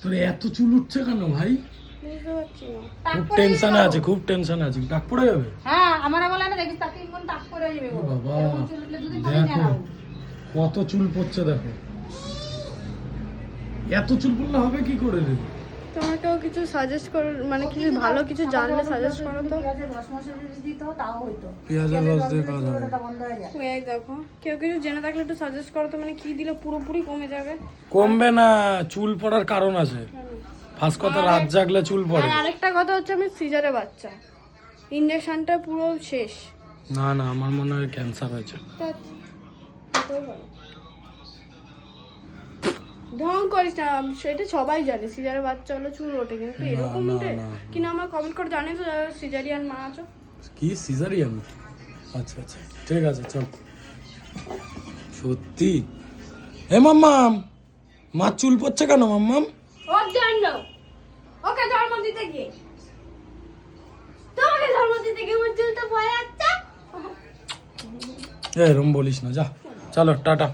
তোর এত চুল উঠছে কেন ভাই? বুঝতে পারছি না। খুব টেনশনে আছে, খুব টেনশনে আছে। টাক পড়ে যাবে? হ্যাঁ আমার বলে না দেখিস তাকে কোন টাক করে যাবে গো। বাবা এরকম চুল উঠলে দুদিন পরে দেখো জানাও। কত চুল পড়ছে দেখো। এত চুল পড়লে হবে কি করে রে? তোমার কেউ কিছু সাজেস্ট করো, মানে কিছু ভালো কিছু জানলে সাজেস্ট করো তো। পেঁয়াজের রস মশলা যদি দিত তাও হইতো। পেঁয়াজের রস দিয়ে কাজ হবে। ওটা বন্ধ হয়ে যায়। এই দেখো, কেউ কিছু জেনে থাকলে একটু সাজেস্ট করো তো, মানে কি দিলে পুরোপুরি কমে যাবে। কমবে না, চুল পড়ার কারণ আছে। ফার্স্ট কথা রাত জাগলে চুল পড়ে। আর আরেকটা কথা হচ্ছে আমি সিজারে বাচ্চা, ইঞ্জেকশনটা পুরো শেষ। না না, আমার মনে হয় ক্যান্সার হয়েছে। ঢং করিস না, সেটা সবাই জানে সিজারে বাচ্চা হলে চুল ওঠে, কিন্তু এরকম না, উঠে না। কিনা আমার কমেন্ট করে জানিয়ে তো যারা সিজারিয়ান মা আছো। কি সিজারিয়ান? আচ্ছা আচ্ছা ঠিক আছে চল। সত্যি? হে মাম্মাম, মা চুল পড়ছে কেন মাম্মাম? ওর জন্য, ওকে জন্ম দিতে গিয়ে, তোমাকে জন্ম দিতে গিয়ে ওর চুলটা পড়ে যাচ্ছে। এরম বলিস না, যা চলো টাটা।